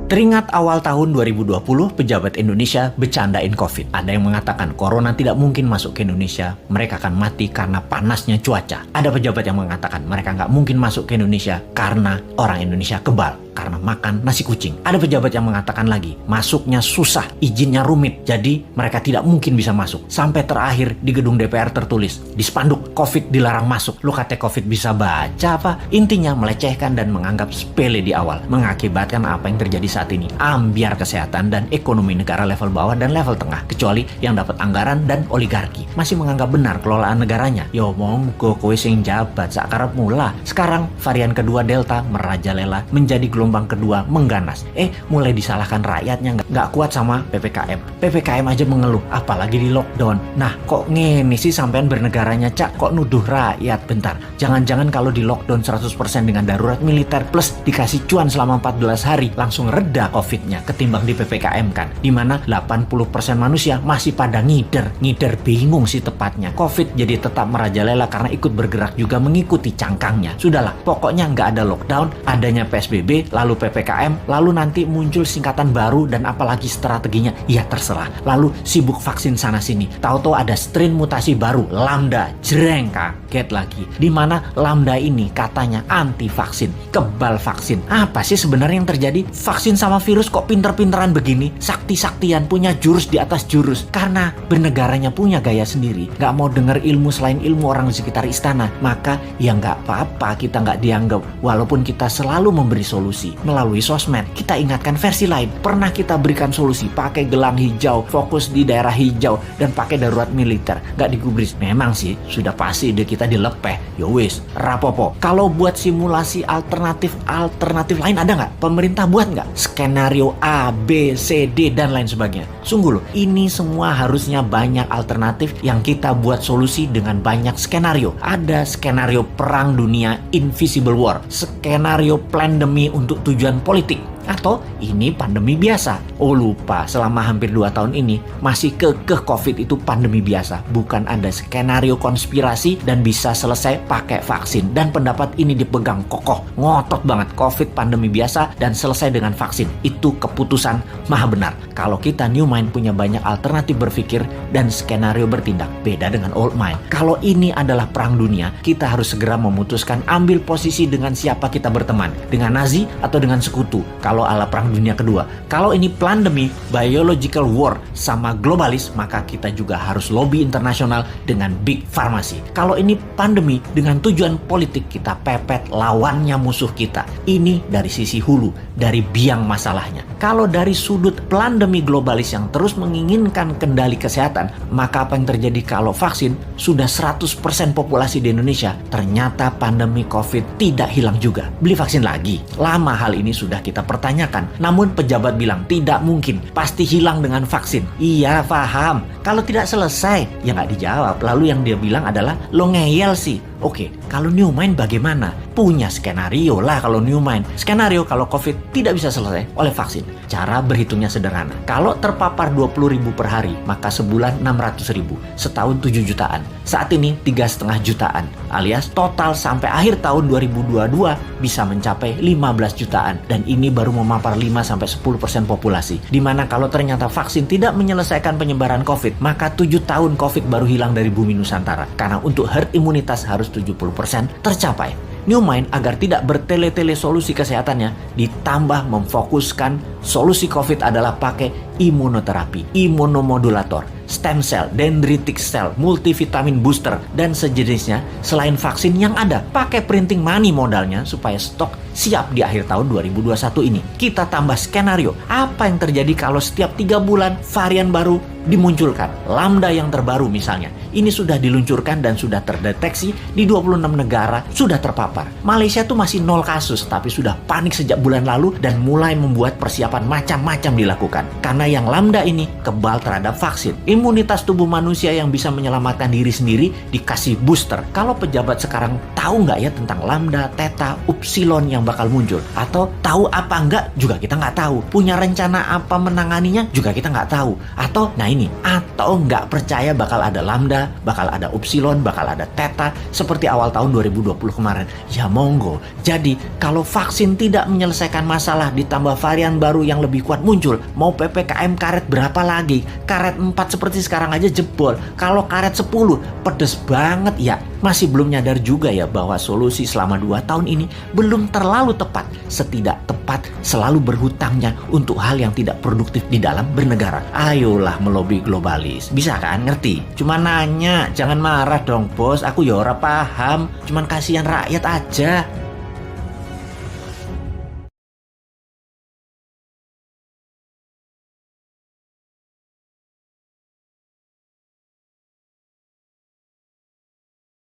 Teringat awal tahun 2020, pejabat Indonesia bercandain COVID. Ada yang mengatakan corona tidak mungkin masuk ke Indonesia, mereka akan mati karena panasnya cuaca. Ada pejabat yang mengatakan mereka nggak mungkin masuk ke Indonesia karena orang Indonesia kebal, karena makan nasi kucing. Ada pejabat yang mengatakan lagi, masuknya susah, izinnya rumit, jadi mereka tidak mungkin bisa masuk. Sampai terakhir di gedung DPR tertulis, di spanduk, COVID dilarang masuk. Lu kata COVID bisa baca apa? Intinya melecehkan dan menganggap sepele di awal, mengakibatkan apa yang terjadi saat ini, ambiar kesehatan dan ekonomi negara level bawah dan level tengah, kecuali yang dapat anggaran dan oligarki masih menganggap benar kelolaan negaranya. Yo monggo kowe sing jabat sakarep mula. Sekarang varian kedua Delta merajalela, menjadi gelombang kedua mengganas. Mulai disalahkan rakyatnya nggak kuat sama PPKM aja mengeluh, apalagi di lockdown. Nah kok ngene sih sampean bernegaranya, Cak? Kok nuduh rakyat? Bentar, jangan-jangan kalau di lockdown 100% dengan darurat militer plus dikasih cuan selama 14 hari langsung reda COVID-nya ketimbang di PPKM kan, dimana 80% manusia masih pada ngider bingung sih tepatnya. COVID jadi tetap merajalela karena ikut bergerak juga mengikuti cangkangnya. Sudahlah, pokoknya nggak ada lockdown, adanya PSBB, lalu PPKM, lalu nanti muncul singkatan baru dan apalagi strateginya, ya terserah. Lalu sibuk vaksin sana sini, tahu-tahu ada strain mutasi baru, Lambda, jreng, kaget lagi. Dimana Lambda ini katanya anti vaksin, kebal vaksin. Apa sih sebenarnya yang terjadi? Vaksin sama virus kok pinter-pinteran begini, sakti-saktian, punya jurus di atas jurus. Karena bernegaranya punya gaya sendiri, nggak mau denger ilmu selain ilmu orang di sekitar istana, maka ya nggak apa-apa kita nggak dianggap, walaupun kita selalu memberi solusi melalui sosmed. Kita ingatkan versi lain, pernah kita berikan solusi pakai gelang hijau, fokus di daerah hijau, dan pakai darurat militer, nggak digubris. Memang sih sudah pasti ide kita dilepeh, yowis rapopo. Kalau buat simulasi alternatif lain ada nggak? Pemerintah buat nggak? Skenario A, B, C, D, dan lain sebagainya. Sungguh loh, ini semua harusnya banyak alternatif yang kita buat solusi dengan banyak skenario. Ada skenario perang dunia, invisible war, skenario pandemi untuk tujuan politik, atau ini pandemi biasa. Oh lupa, selama hampir 2 tahun ini masih kekeh COVID itu pandemi biasa, bukan ada skenario konspirasi dan bisa selesai pakai vaksin. Dan pendapat ini dipegang kokoh, ngotot banget, COVID pandemi biasa dan selesai dengan vaksin. Itu keputusan maha benar. Kalau kita New Mind punya banyak alternatif berpikir dan skenario bertindak, beda dengan Old Mind. Kalau ini adalah perang dunia, kita harus segera memutuskan ambil posisi dengan siapa kita berteman, dengan Nazi atau dengan sekutu. Kalau ala perang dunia kedua, kalau ini pandemi, biological war sama globalis, maka kita juga harus lobby internasional dengan big pharmacy. Kalau ini pandemi dengan tujuan politik, kita pepet lawannya musuh kita. Ini dari sisi hulu, dari biang masalahnya. Kalau dari sudut pandemi globalis yang terus menginginkan kendali kesehatan, maka apa yang terjadi kalau vaksin sudah 100% populasi di Indonesia, ternyata pandemi COVID tidak hilang juga. Beli vaksin lagi. Lama hal ini sudah kita pertanyakan, namun pejabat bilang tidak mungkin, pasti hilang dengan vaksin. Iya paham, kalau tidak selesai ya nggak dijawab. Lalu yang dia bilang adalah lo ngeyel sih. Oke, kalau New Mind bagaimana? Punya skenario lah kalau New Mind. Skenario kalau COVID tidak bisa selesai oleh vaksin. Cara berhitungnya sederhana. Kalau terpapar 20.000 per hari, maka sebulan 600.000, setahun 7 jutaan. Saat ini 3,5 jutaan, alias total sampai akhir tahun 2022 bisa mencapai 15 jutaan. Dan ini baru memapar 5-10% populasi. Dimana kalau ternyata vaksin tidak menyelesaikan penyebaran COVID, maka 7 tahun COVID baru hilang dari bumi Nusantara. Karena untuk herd imunitas harus 70% tercapai. New Mind agar tidak bertele-tele solusi kesehatannya, ditambah memfokuskan solusi COVID adalah pakai imunoterapi, imunomodulator, stem cell, dendritic cell, multivitamin booster, dan sejenisnya selain vaksin yang ada. Pakai printing money modalnya supaya stok siap di akhir tahun 2021 ini. Kita tambah skenario, apa yang terjadi kalau setiap 3 bulan varian baru dimunculkan. Lambda yang terbaru misalnya, ini sudah diluncurkan dan sudah terdeteksi di 26 negara, sudah terpapar. Malaysia tuh masih 0 kasus, tapi sudah panik sejak bulan lalu dan mulai membuat persiapan macam-macam dilakukan. Karena yang Lambda ini kebal terhadap vaksin. Imunitas tubuh manusia yang bisa menyelamatkan diri sendiri dikasih booster. Kalau pejabat sekarang tahu tahu nggak ya tentang lambda, theta, upsilon yang bakal muncul? Atau tahu apa enggak juga kita nggak tahu. Punya rencana apa menanganinya juga kita nggak tahu. Atau atau nggak percaya bakal ada lambda, bakal ada upsilon, bakal ada theta seperti awal tahun 2020 kemarin. Ya monggo. Jadi kalau vaksin tidak menyelesaikan masalah ditambah varian baru yang lebih kuat muncul, mau PPKM karet berapa lagi? Karet 4 seperti sekarang aja jebol. Kalau karet 10 pedes banget ya. Masih belum nyadar juga ya bahwa solusi selama 2 tahun ini belum terlalu tepat. Setidak tepat selalu berhutangnya untuk hal yang tidak produktif di dalam bernegara. Ayolah melobi globalis. Bisa kan ngerti? Cuma nanya, jangan marah dong bos. Aku ya ora paham. Cuman kasihan rakyat aja.